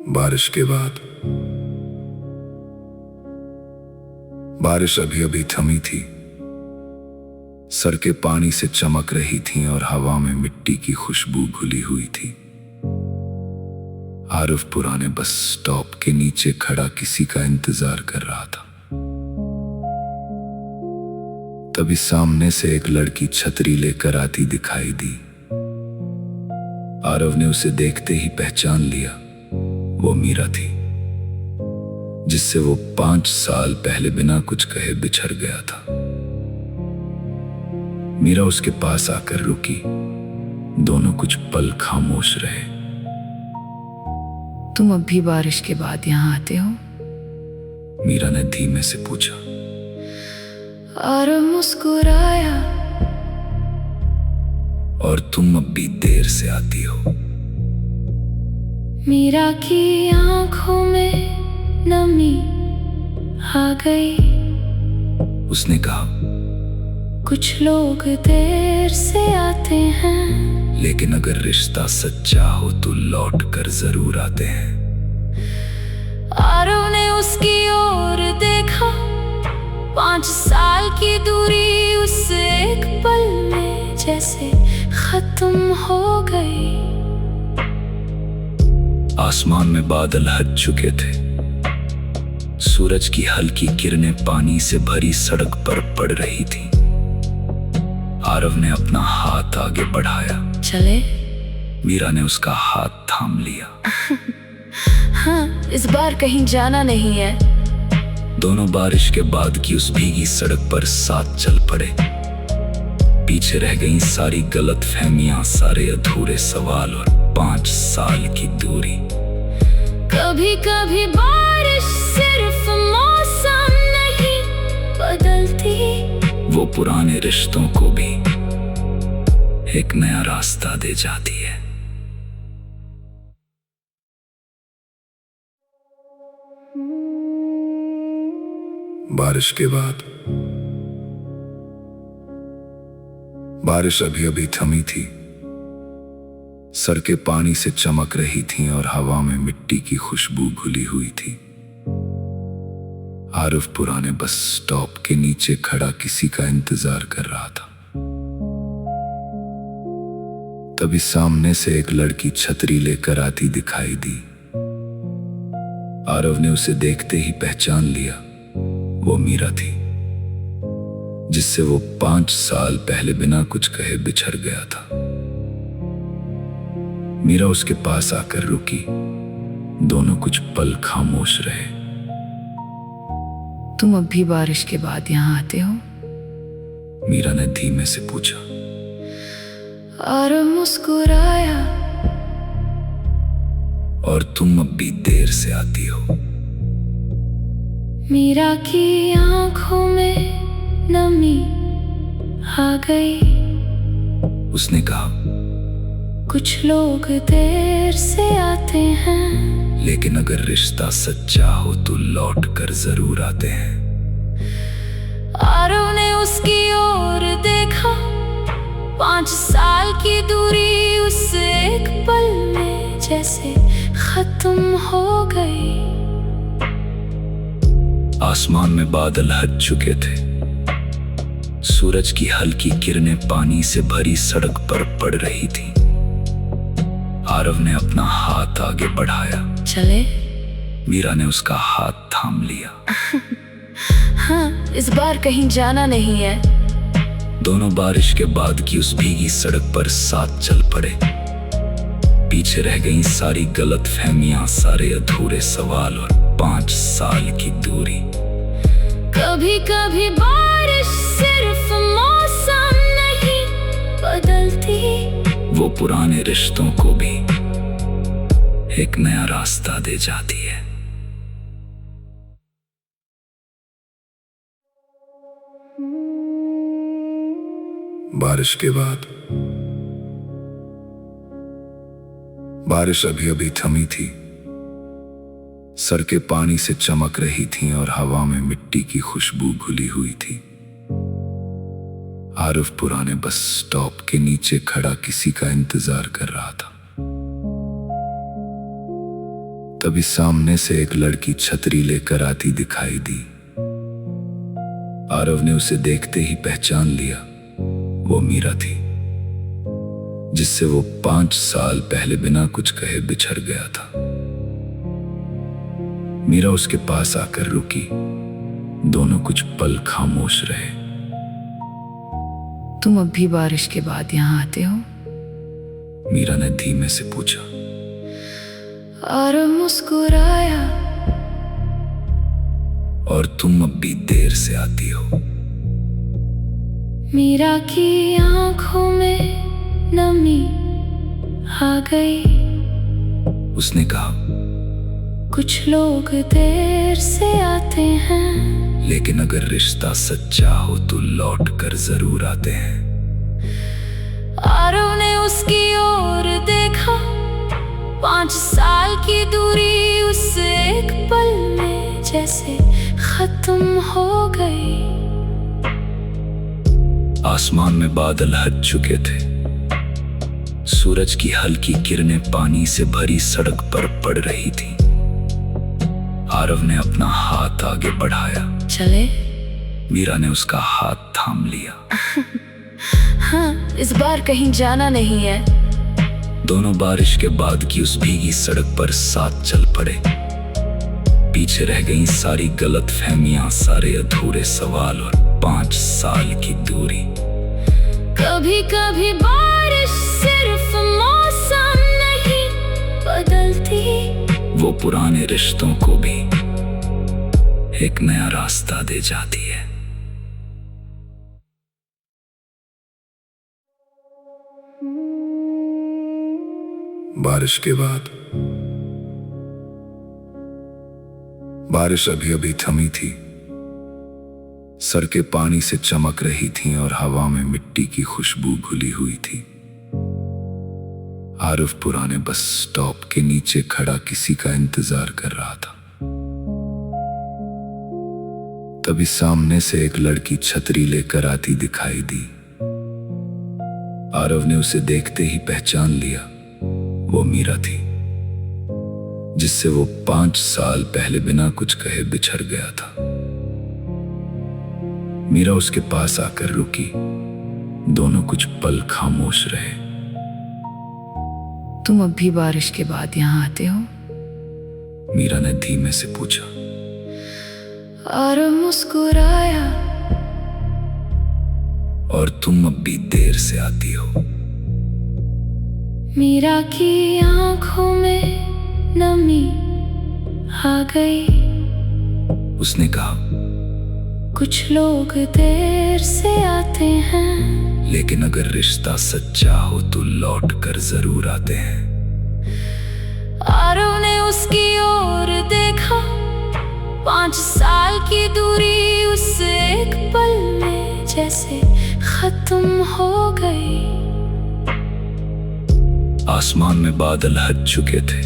बारिश के बाद बारिश अभी अभी थमी थी। सड़कें पानी से चमक रही थीं और हवा में मिट्टी की खुशबू घुली हुई थी। आरिफ पुराने बस स्टॉप के नीचे खड़ा किसी का इंतजार कर रहा था। तभी सामने से एक लड़की छतरी लेकर आती दिखाई दी। आरव ने उसे देखते ही पहचान लिया। वो मीरा थी, जिससे वो 5 साल पहले बिना कुछ कहे बिछड़ गया था। मीरा उसके पास आकर रुकी। दोनों कुछ पल खामोश रहे। तुम अब भी बारिश के बाद यहाँ आते हो? मीरा ने धीमे से पूछा। आरव मुस्कुराया। और तुम अब भी देर से आती हो? मीरा की आंखों में नमी आ गई। उसने कहा, कुछ लोग देर से आते हैं, लेकिन अगर रिश्ता सच्चा हो तो लौट कर जरूर आते हैं। आरव ने उसकी ओर देखा। 5 साल की दूरी उस एक पल में जैसे खत्म हो गई। आसमान में बादल हट चुके थे। सूरज की हल्की किरणें पानी से भरी सड़क पर पड़ रही थी। आरव ने अपना हाथ आगे बढ़ाया। चले? मीरा ने उसका हाथ थाम लिया। हाँ, इस बार कहीं जाना नहीं है। दोनों बारिश के बाद की उस भीगी सड़क पर साथ चल पड़े। पीछे रह गईं सारी गलतफहमियां, सारे अधूरे सवाल और 5 साल की दूरी। कभी कभी बारिश सिर्फ मौसम नहीं बदलती, वो पुराने रिश्तों को भी एक नया रास्ता दे जाती है। बारिश के बाद बारिश अभी अभी थमी थी। सड़कें पानी से चमक रही थीं और हवा में मिट्टी की खुशबू घुली हुई थी। आरिफ पुराने बस स्टॉप के नीचे खड़ा किसी का इंतजार कर रहा था। तभी सामने से एक लड़की छतरी लेकर आती दिखाई दी। आरव ने उसे देखते ही पहचान लिया। वो मीरा थी, जिससे वो 5 साल पहले बिना कुछ कहे बिछड़ गया था। मीरा उसके पास आकर रुकी। दोनों कुछ पल खामोश रहे। तुम अब भी बारिश के बाद यहाँ आते हो? मीरा ने धीमे से पूछा। आरव मुस्कुराया। और तुम अब भी देर से आती हो? मीरा की आंखों में नमी आ गई। उसने कहा, कुछ लोग देर से आते हैं, लेकिन अगर रिश्ता सच्चा हो तो लौट कर जरूर आते हैं। आरव ने उसकी ओर देखा। 5 साल की दूरी उस एक पल में जैसे खत्म हो गई। आसमान में बादल हट चुके थे। सूरज की हल्की किरणें पानी से भरी सड़क पर पड़ रही थीं। आरव ने अपना हाथ आगे बढ़ाया। चले? मीरा ने उसका हाथ थाम लिया। हाँ, इस बार कहीं जाना नहीं है। दोनों बारिश के बाद की उस भीगी सड़क पर साथ चल पड़े। पीछे रह गईं सारी गलतफहमियां, सारे अधूरे सवाल और 5 साल की दूरी। कभी कभी बारिश सिर्फ मौसम नहीं बदलती, वो पुराने रिश्तों को भी एक नया रास्ता दे जाती है। बारिश के बाद बारिश अभी अभी थमी थी। सड़कें पानी से चमक रही थीं और हवा में मिट्टी की खुशबू घुली हुई थी। आरिफ पुराने बस स्टॉप के नीचे खड़ा किसी का इंतजार कर रहा था। तभी सामने से एक लड़की छतरी लेकर आती दिखाई दी। आरव ने उसे देखते ही पहचान लिया, वो मीरा थी, जिससे वो 5 साल पहले बिना कुछ कहे बिछड़ गया था। मीरा उसके पास आकर रुकी, दोनों कुछ पल खामोश रहे। तुम अब भी बारिश के बाद यहाँ आते हो? मीरा ने धीमे से पूछा। आरव मुस्कुराया। और तुम अब भी देर से आती हो? मीरा की आंखों में नमी आ गई। उसने कहा, कुछ लोग देर से आते हैं, लेकिन अगर रिश्ता सच्चा हो तो लौट कर जरूर आते हैं। आरव ने उसकी ओर देखा। 5 साल की दूरी उस एक पल में जैसे खत्म हो गई। आसमान में बादल हट चुके थे। सूरज की हल्की किरणें पानी से भरी सड़क पर पड़ रही थी। आरव ने अपना हाथ आगे बढ़ाया। चले? मीरा ने उसका हाथ थाम लिया। हाँ, इस बार कहीं जाना नहीं है। दोनों बारिश के बाद की उस भीगी सड़क पर साथ चल पड़े। पीछे रह गई सारी गलतफहमियां, सारे अधूरे सवाल और 5 साल की दूरी। कभी कभी बारिश सिर्फ मौसम नहीं बदलती, वो पुराने रिश्तों को भी एक नया रास्ता दे जाती है। बारिश के बाद बारिश अभी अभी थमी थी। सड़कें पानी से चमक रही थीं और हवा में मिट्टी की खुशबू घुली हुई थी। आरव पुराने बस स्टॉप के नीचे खड़ा किसी का इंतजार कर रहा था। तभी सामने से एक लड़की छतरी लेकर आती दिखाई दी। आरव ने उसे देखते ही पहचान लिया, वो मीरा थी, जिससे वो 5 साल पहले बिना कुछ कहे बिछड़ गया था। मीरा उसके पास आकर रुकी, दोनों कुछ पल खामोश रहे। तुम अब भी बारिश के बाद यहाँ आते हो? मीरा ने धीमे से पूछा। आरव मुस्कुराया। और तुम अब भी देर से आती हो? मीरा की आंखों में नमी आ गई। उसने कहा, कुछ लोग देर से आते हैं, लेकिन अगर रिश्ता सच्चा हो तो लौट कर जरूर आते हैं। आरव ने उसकी ओर देखा। 5 साल की दूरी उस एक पल में जैसे खत्म हो गई। आसमान में बादल हट चुके थे।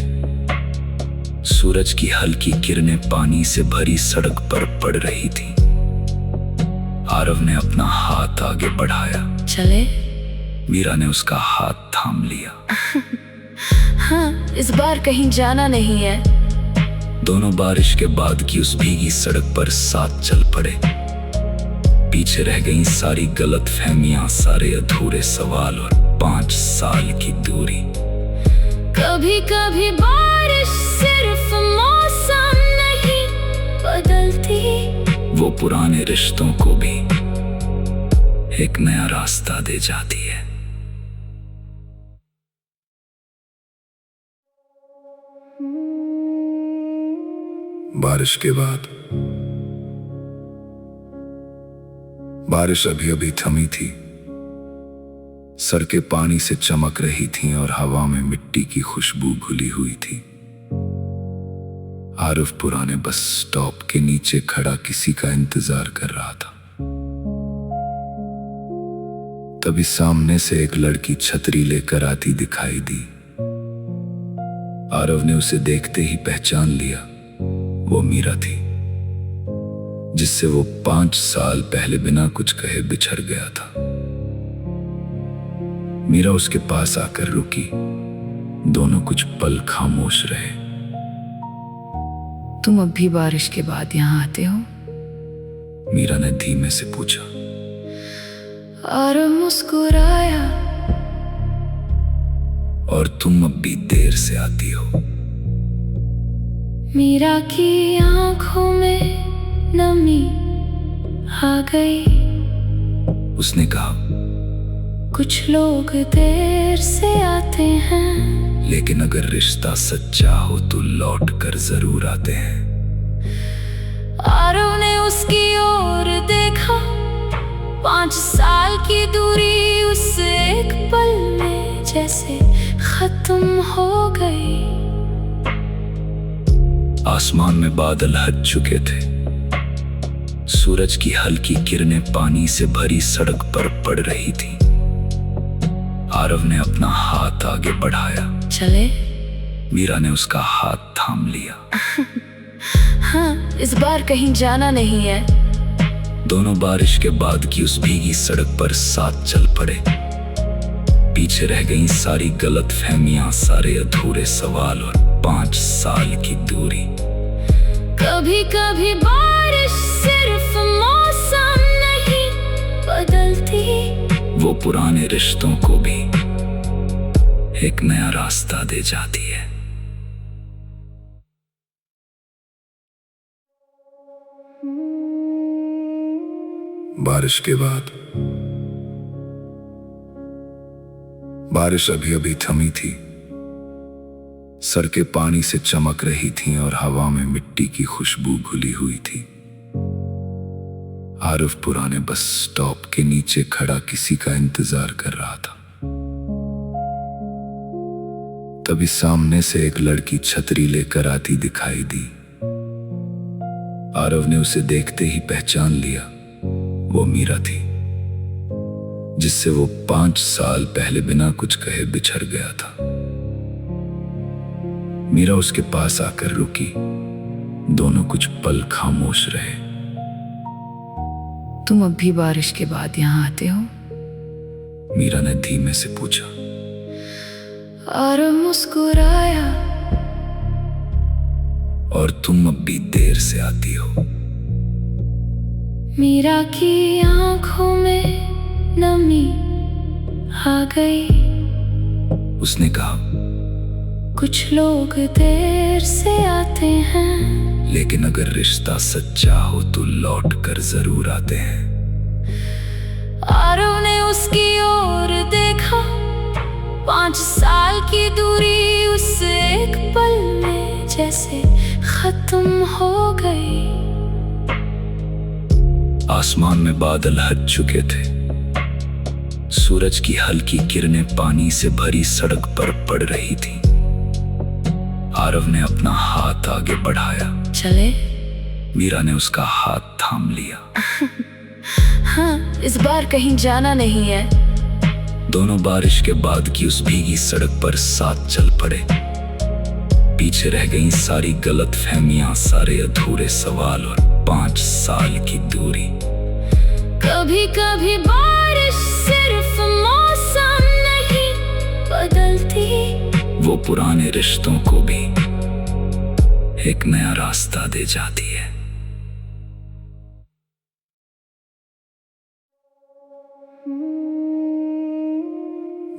सूरज की हल्की किरणें पानी से भरी सड़क पर पड़ रही थी। आरव ने अपना हाथ आगे बढ़ाया। चले? मीरा ने उसका हाथ थाम लिया। हाँ, इस बार कहीं जाना नहीं है। दोनों बारिश के बाद की उस भीगी सड़क पर साथ चल पड़े। पीछे रह गई सारी गलतफहमियां, सारे अधूरे सवाल और 5 साल की दूरी। कभी कभी बारिश सिर्फ मौसम नहीं बदलती, वो पुराने रिश्तों को भी एक नया रास्ता दे जाती है। बारिश के बाद बारिश अभी अभी थमी थी। सड़कें पानी से चमक रही थीं और हवा में मिट्टी की खुशबू घुली हुई थी। आरव पुराने बस स्टॉप के नीचे खड़ा किसी का इंतजार कर रहा था। तभी सामने से एक लड़की छतरी लेकर आती दिखाई दी। आरव ने उसे देखते ही पहचान लिया, वो मीरा थी, जिससे वो 5 साल पहले बिना कुछ कहे बिछड़ गया था। मीरा उसके पास आकर रुकी, दोनों कुछ पल खामोश रहे। तुम अब भी बारिश के बाद यहाँ आते हो? मीरा ने धीमे से पूछा। और मुस्कुराया। और तुम अब भी देर से आती हो? मीरा की आंखों में नमी आ गई। उसने कहा, कुछ लोग देर से आते हैं, लेकिन अगर रिश्ता सच्चा हो तो लौट कर जरूर आते हैं। आरव ने उसकी ओर देखा। 5 साल की दूरी उस एक पल में जैसे खत्म हो गई। आसमान में बादल हट चुके थे। सूरज की हल्की किरणें पानी से भरी सड़क पर पड़ रही थी। आरव ने अपना हाथ आगे बढ़ाया। चले? मीरा ने उसका हाथ थाम लिया। हाँ, इस बार कहीं जाना नहीं है। दोनों बारिश के बाद की उस भीगी सड़क पर साथ चल पड़े। पीछे रह गईं सारी गलतफहमियां, सारे अधूरे सवाल और 5 साल की दूरी। कभी कभी बारिश सिर्फ मौसम नहीं बदलती, वो पुराने रिश्तों को भी एक नया रास्ता दे जाती है। बारिश के बाद बारिश अभी अभी थमी थी। सड़कें पानी से चमक रही थीं और हवा में मिट्टी की खुशबू घुली हुई थी। आरव पुराने बस स्टॉप के नीचे खड़ा किसी का इंतजार कर रहा था। तभी सामने से एक लड़की छतरी लेकर आती दिखाई दी। आरव ने उसे देखते ही पहचान लिया। वो मीरा थी, जिससे वो 5 साल पहले बिना कुछ कहे बिछड़ गया था। मीरा उसके पास आकर रुकी। दोनों कुछ पल खामोश रहे। तुम अब भी बारिश के बाद यहाँ आते हो? मीरा ने धीमे से पूछा। और मुस्कुराया। और तुम अब भी देर से आती हो? मीरा की आंखों में नमी आ गई। उसने कहा, कुछ लोग देर से आते हैं, लेकिन अगर रिश्ता सच्चा हो तो लौट कर जरूर आते हैं। आरव ने उसकी ओर देखा। 5 साल की दूरी उस एक पल में जैसे खत्म हो गई। आसमान में बादल हट चुके थे। सूरज की हल्की किरणें पानी से भरी सड़क पर पड़ रही थी। आरव ने अपना हाथ आगे बढ़ाया। चले? मीरा ने उसका हाथ थाम लिया। हाँ, इस बार कहीं जाना नहीं है। दोनों बारिश के बाद की उस भीगी सड़क पर साथ चल पड़े। पीछे रह गईं सारी गलतफहमियां, सारे अधूरे सवाल और 5 साल की दूरी। कभी कभी बारिश सिर्फ मौसम नहीं बदलती, वो पुराने रिश्तों को भी एक नया रास्ता दे जाती है।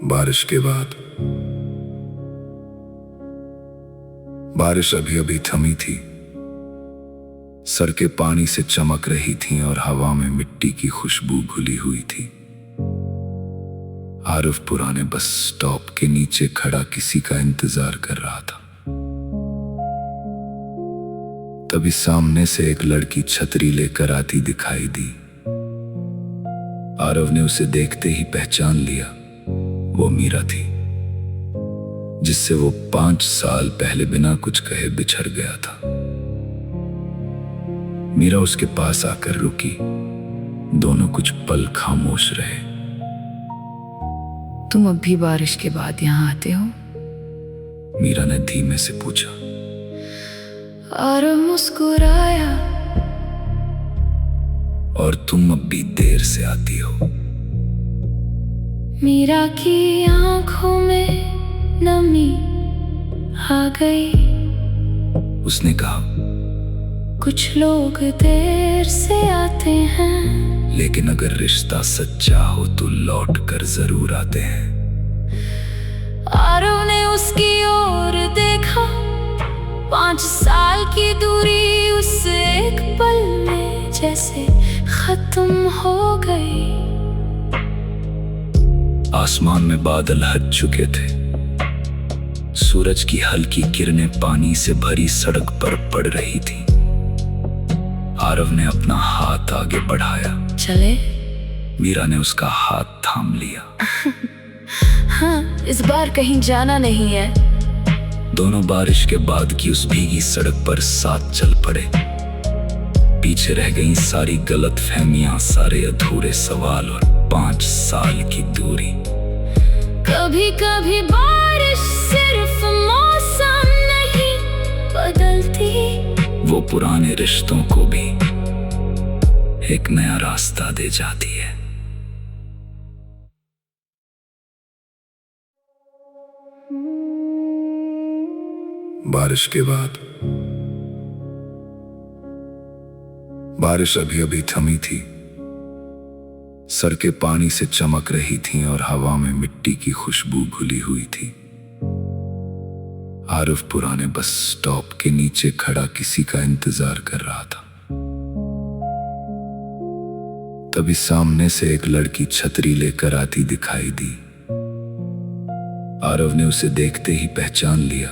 बारिश के बाद बारिश अभी अभी थमी थी। सड़कें पानी से चमक रही थीं और हवा में मिट्टी की खुशबू घुली हुई थी। आरव पुराने बस स्टॉप के नीचे खड़ा किसी का इंतजार कर रहा था। तभी सामने से एक लड़की छतरी लेकर आती दिखाई दी। आरव ने उसे देखते ही पहचान लिया। वो मीरा थी, जिससे वो 5 साल पहले बिना कुछ कहे बिछड़ गया था। मीरा उसके पास आकर रुकी। दोनों कुछ पल खामोश रहे। तुम अब भी बारिश के बाद यहाँ आते हो? मीरा ने धीमे से पूछा। और मुस्कुराया। और तुम अब भी देर से आती हो? मीरा की आंखों में नमी आ गई। उसने कहा, कुछ लोग देर से आते हैं, लेकिन अगर रिश्ता सच्चा हो तो लौट कर जरूर आते हैं। आरव ने उसकी ओर देखा, 5 साल की दूरी उससे एक पल में जैसे खत्म हो गई। आसमान में बादल हट चुके थे, सूरज की हल्की किरणें पानी से भरी सड़क पर पड़ रही थी। आरव ने अपना हाथ आगे बढ़ाया। चले? मीरा ने उसका हाथ थाम लिया। हाँ, इस बार कहीं जाना नहीं है। दोनों बारिश के बाद की उस भीगी सड़क पर साथ चल पड़े। पीछे रह गईं सारी गलत फहमियां, सारे अधूरे सवाल और 5 साल की दूरी। कभी कभी बारिश सिर्फ मौसम नहीं बदलती, वो पुराने रिश्तों को भी एक नया रास्ता दे जाती है। बारिश के बाद बारिश अभी अभी थमी थी। सड़कें पानी से चमक रही थीं और हवा में मिट्टी की खुशबू घुली हुई थी। आरव पुराने बस स्टॉप के नीचे खड़ा किसी का इंतजार कर रहा था। तभी सामने से एक लड़की छतरी लेकर आती दिखाई दी। आरव ने उसे देखते ही पहचान लिया,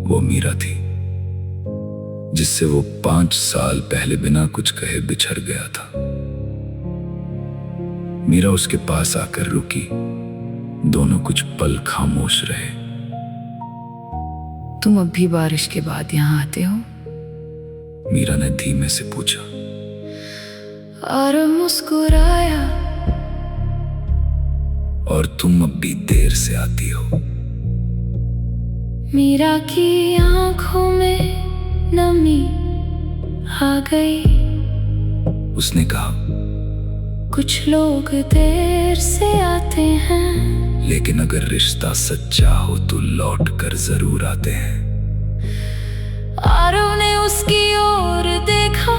वो मीरा थी, जिससे वो 5 साल पहले बिना कुछ कहे बिछड़ गया था। मीरा उसके पास आकर रुकी। दोनों कुछ पल खामोश रहे। तुम अब भी बारिश के बाद यहाँ आते हो? मीरा ने धीमे से पूछा। आरव मुस्कुराया। और तुम अब भी देर से आती हो? मीरा की आंखों में नमी आ गई। उसने कहा, कुछ लोग देर से आते हैं, लेकिन अगर रिश्ता सच्चा हो तो लौट कर जरूर आते हैं। आरव ने उसकी ओर देखा,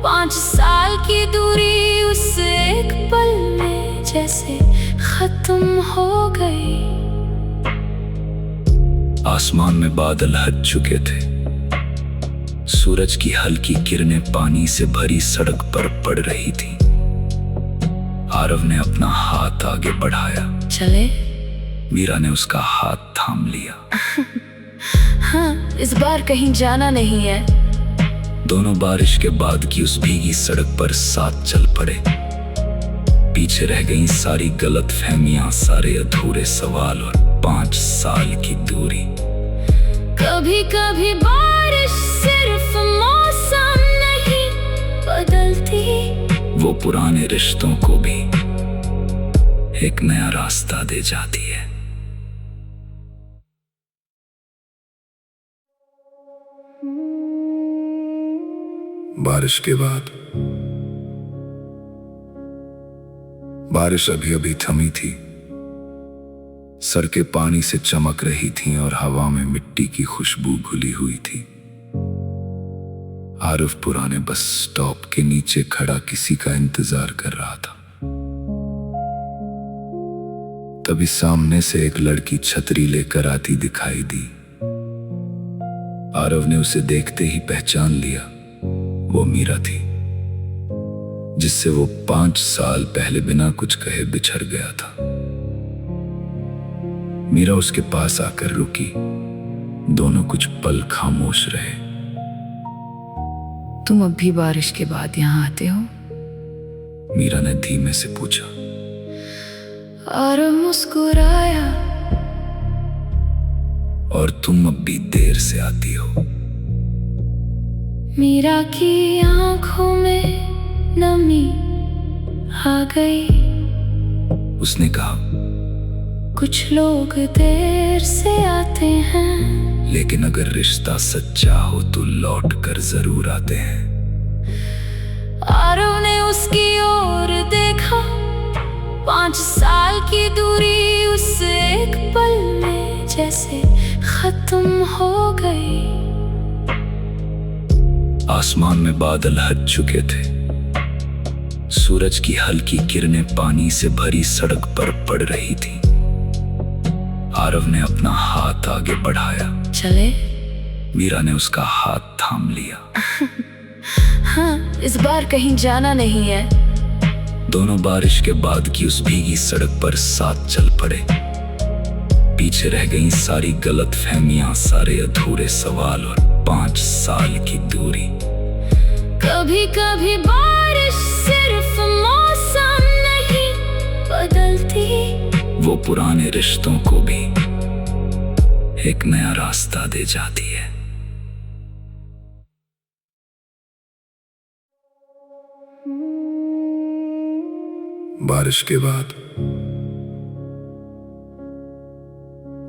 5 साल की दूरी उससे एक पल में जैसे खत्म हो गई। आसमान में बादल हट चुके थे, सूरज की हल्की किरणें पानी से भरी सड़क पर पड़ रही थी। आरव ने अपना हाथ आगे बढ़ाया। चले? मीरा ने उसका हाथ थाम लिया। हाँ, इस बार कहीं जाना नहीं है। दोनों बारिश के बाद की उस भीगी सड़क पर साथ चल पड़े। पीछे रह गईं सारी गलत फहमियां, सारे अधूरे सवाल और 5 साल की दूरी। कभी कभी बारिश सिर्फ मौसम नहीं बदलती, वो पुराने रिश्तों को भी एक नया रास्ता दे जाती है। बारिश के बाद बारिश अभी अभी थमी थी। सड़कें पानी से चमक रही थीं और हवा में मिट्टी की खुशबू घुली हुई थी। आरव पुराने बस स्टॉप के नीचे खड़ा किसी का इंतजार कर रहा था। तभी सामने से एक लड़की छतरी लेकर आती दिखाई दी। आरव ने उसे देखते ही पहचान लिया, वो मीरा थी, जिससे वो 5 साल पहले बिना कुछ कहे बिछड़ गया था। मीरा उसके पास आकर रुकी। दोनों कुछ पल खामोश रहे। तुम अब भी बारिश के बाद यहाँ आते हो? मीरा ने धीमे से पूछा। आरव मुस्कुराया। और तुम अब भी देर से आती हो? मीरा की आंखों में नमी आ गई। उसने कहा, कुछ लोग देर से आते हैं, लेकिन अगर रिश्ता सच्चा हो तो लौट कर जरूर आते हैं। आरव ने उसकी ओर देखा, 5 साल की दूरी उससे एक पल में जैसे खत्म हो गई। आसमान में बादल हट चुके थे। सूरज की हल्की किरणें पानी से भरी सड़क पर पड़ रही थी। आरव ने अपना हाथ आगे बढ़ाया। चले? मीरा ने उसका हाथ थाम लिया। हाँ, इस बार कहीं जाना नहीं है। दोनों बारिश के बाद की उस भीगी सड़क पर साथ चल पड़े। पीछे रह गई सारी गलत फहमियां, सारे अधूरे सवाल और 5 साल की दूरी। कभी कभी बारिश सिर्फ मौसम नहीं बदलती, वो पुराने रिश्तों को भी एक नया रास्ता दे जाती है। बारिश के बाद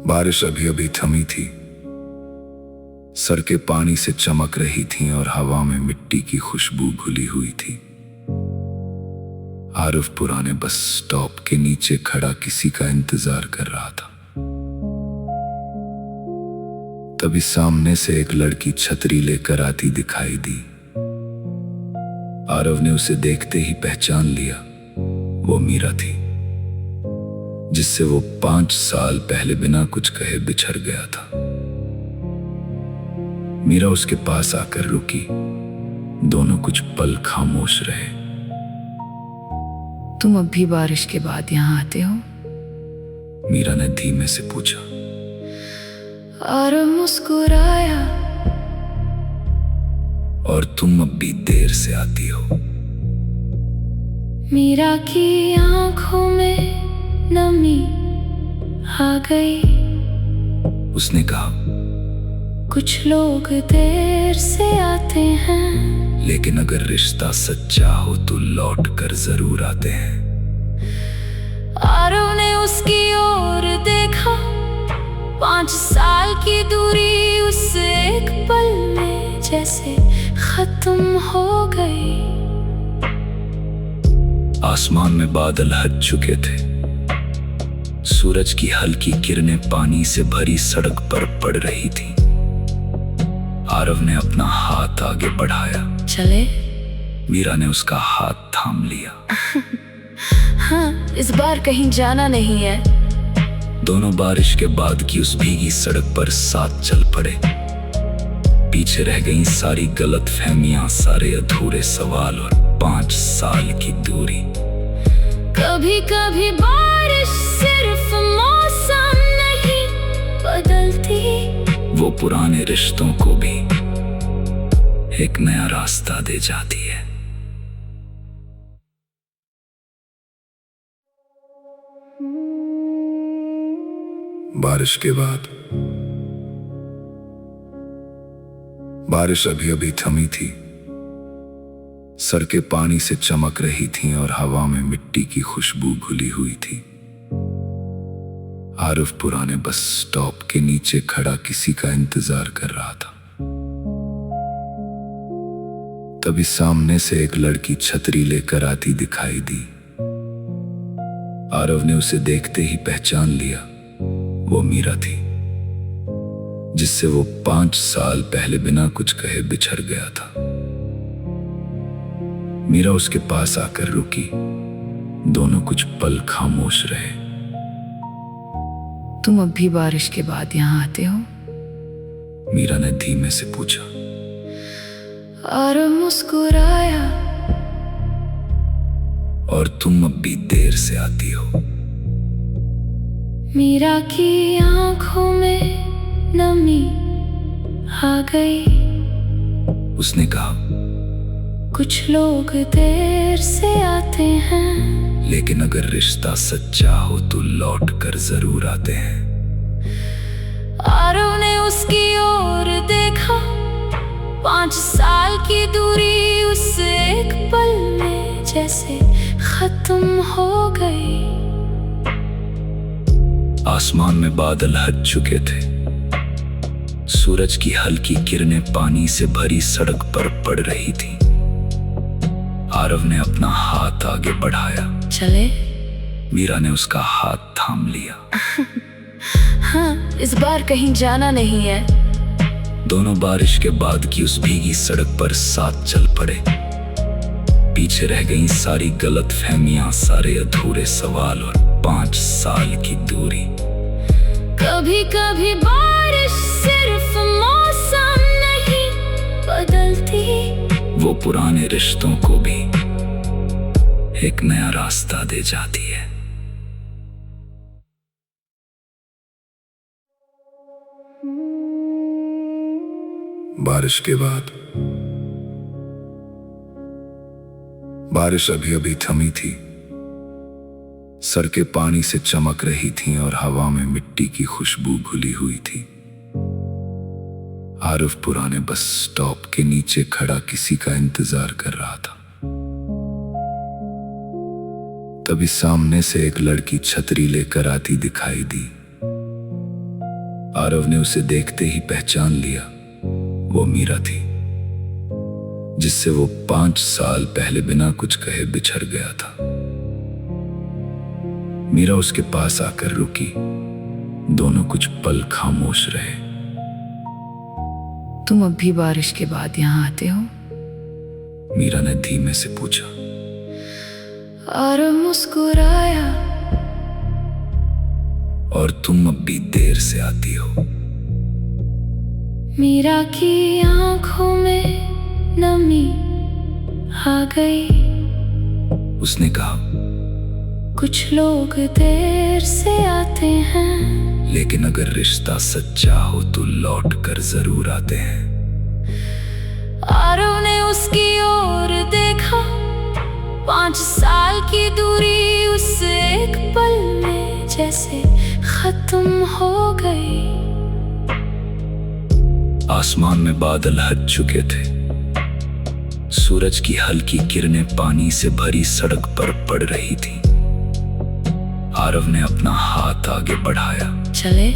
बारिश अभी अभी थमी थी। सड़कें पानी से चमक रही थीं और हवा में मिट्टी की खुशबू घुली हुई थी। आरव पुराने बस स्टॉप के नीचे खड़ा किसी का इंतजार कर रहा था। तभी सामने से एक लड़की छतरी लेकर आती दिखाई दी। आरव ने उसे देखते ही पहचान लिया। वो मीरा थी, जिससे वो 5 साल पहले बिना कुछ कहे बिछड़ गया था। मीरा उसके पास आकर रुकी। दोनों कुछ पल खामोश रहे। तुम अब भी बारिश के बाद यहाँ आते हो? मीरा ने धीमे से पूछा। आरव मुस्कुराया। और तुम अब भी देर से आती हो? मीरा की आंखों में नमी आ गई। उसने कहा, कुछ लोग देर से आते हैं, लेकिन अगर रिश्ता सच्चा हो तो लौट कर जरूर आते हैं। आरव ने उसकी ओर देखा। 5 साल की दूरी उस एक पल में जैसे खत्म हो गई। आसमान में बादल हट चुके थे। सूरज की हल्की किरणें पानी से भरी सड़क पर पड़ रही थी। आरव ने अपना हाथ आगे बढ़ाया। चले? मीरा ने उसका हाथ थाम लिया। हाँ, इस बार कहीं जाना नहीं है। दोनों बारिश के बाद की उस भीगी सड़क पर साथ चल पड़े। पीछे रह गई सारी गलत फहमियां, सारे अधूरे सवाल और 5 साल की दूरी। कभी कभी बारिश सिर्फ मौसम नहीं बदलती, वो पुराने रिश्तों को भी एक नया रास्ता दे जाती है। बारिश के बाद बारिश अभी अभी थमी थी। सड़कें पानी से चमक रही थीं और हवा में मिट्टी की खुशबू घुली हुई थी। आरव पुराने बस स्टॉप के नीचे खड़ा किसी का इंतजार कर रहा था। तभी सामने से एक लड़की छतरी लेकर आती दिखाई दी। आरव ने उसे देखते ही पहचान लिया। वो मीरा थी, जिससे वो 5 साल पहले बिना कुछ कहे बिछड़ गया था। मीरा उसके पास आकर रुकी। दोनों कुछ पल खामोश रहे। तुम अब भी बारिश के बाद यहाँ आते हो? मीरा ने धीमे से पूछा। आरव मुस्कुराया। और तुम अब भी देर से आती हो? मीरा की आंखों में नमी आ गई। उसने कहा, कुछ लोग देर से आते हैं, लेकिन अगर रिश्ता सच्चा हो तो लौट कर जरूर आते हैं। आरव ने उसकी ओर देखा। 5 साल की दूरी उस एक पल में जैसे खत्म हो गई। आसमान में बादल हट चुके थे। सूरज की हल्की किरणें पानी से भरी सड़क पर पड़ रही थी। आरव ने अपना हाथ आगे बढ़ाया। चले? मीरा ने उसका हाथ थाम लिया। हाँ, इस बार कहीं जाना नहीं है। दोनों बारिश के बाद की उस भीगी सड़क पर साथ चल पड़े। पीछे रह गईं सारी गलत फहमियां, सारे अधूरे सवाल और 5 साल की दूरी। कभी कभी बारिश सिर्फ मौसम नहीं बदलती, वो पुराने रिश्तों को भी एक नया रास्ता दे जाती है। बारिश के बाद बारिश अभी अभी थमी थी। सड़कें पानी से चमक रही थीं और हवा में मिट्टी की खुशबू घुली हुई थी। आरिफ पुराने बस स्टॉप के नीचे खड़ा किसी का इंतजार कर रहा था। तभी सामने से एक लड़की छतरी लेकर आती दिखाई दी। आरव ने उसे देखते ही पहचान लिया। वो मीरा थी, जिससे वो 5 साल पहले बिना कुछ कहे बिछड़ गया था। मीरा उसके पास आकर रुकी। दोनों कुछ पल खामोश रहे। तुम अब भी बारिश के बाद यहाँ आते हो? मीरा ने धीमे से पूछा। और मुस्कुराया। और तुम अब भी देर से आती हो? मीरा की आंखों में नमी आ गई। उसने कहा, कुछ लोग देर से आते हैं, लेकिन अगर रिश्ता सच्चा हो तो लौट कर जरूर आते हैं। आरव ने उसकी ओर देखा। 5 साल की दूरी उस एक पल में जैसे खत्म हो गई। आसमान में बादल हट चुके थे। सूरज की हल्की किरणें पानी से भरी सड़क पर पड़ रही थी। आरव ने अपना हाथ आगे बढ़ाया। चले?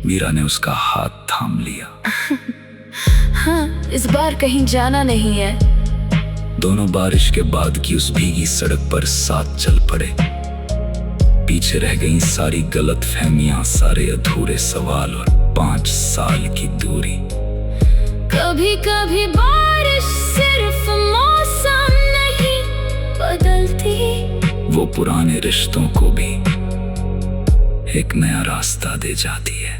मीरा ने उसका हाथ थाम लिया। हाँ, इस बार कहीं जाना नहीं है। दोनों बारिश के बाद की उस भीगी सड़क पर साथ चल पड़े। पीछे रह गईं सारी गलत फहमियां, सारे अधूरे सवाल और 5 साल की दूरी। कभी कभी बारिश सिर्फ मौसम नहीं बदलती, वो पुराने रिश्तों को भी एक नया रास्ता दे जाती है।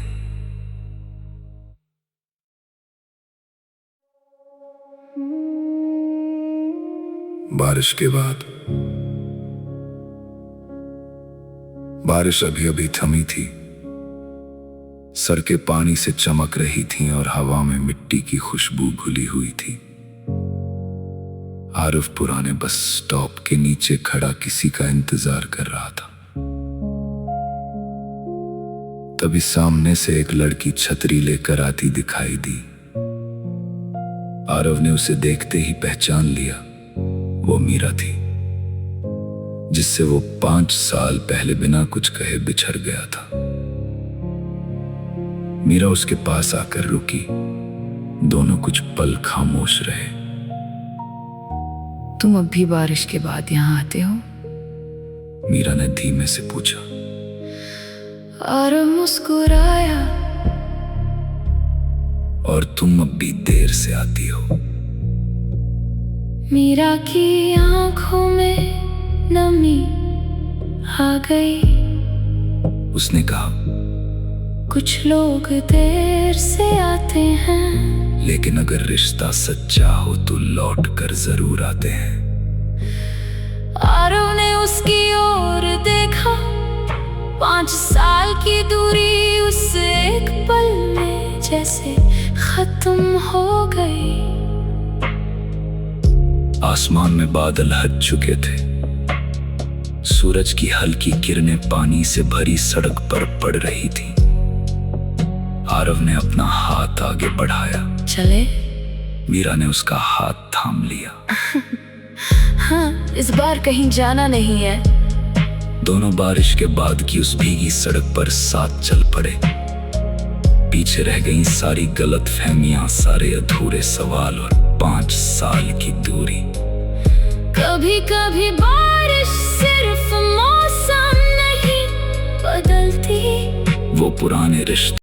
बारिश के बाद बारिश अभी अभी थमी थी। सड़कें पानी से चमक रही थीं और हवा में मिट्टी की खुशबू घुली हुई थी। आरिफ पुराने बस स्टॉप के नीचे खड़ा किसी का इंतजार कर रहा था। तभी सामने से एक लड़की छतरी लेकर आती दिखाई दी। आरव ने उसे देखते ही पहचान लिया। वो मीरा थी, जिससे वो 5 साल पहले बिना कुछ कहे बिछड़ गया था। मीरा उसके पास आकर रुकी। दोनों कुछ पल खामोश रहे। तुम अब भी बारिश के बाद यहाँ आते हो? मीरा ने धीमे से पूछा। और मुस्कुराया। और तुम अब भी देर से आती हो? मीरा की आंखों में नमी आ गई। उसने कहा, कुछ लोग देर से आते हैं, लेकिन अगर रिश्ता सच्चा हो तो लौट कर जरूर आते हैं। आरव ने उसकी ओर देखा। 5 साल की दूरी उस एक पल में जैसे खत्म हो गई। आसमान में बादल हट चुके थे। सूरज की हल्की किरणें पानी से भरी सड़क पर पड़ रही थी। आरव ने अपना हाथ आगे बढ़ाया। चले? मीरा ने उसका हाथ थाम लिया। हाँ, इस बार कहीं जाना नहीं है। दोनों बारिश के बाद की उस भीगी सड़क पर साथ चल पड़े। पीछे रह गईं सारी गलत फहमियां, सारे अधूरे सवाल और 5 साल की दूरी। कभी कभी बारिश सिर्फ मौसम नहीं बदलती, वो पुराने रिश्ते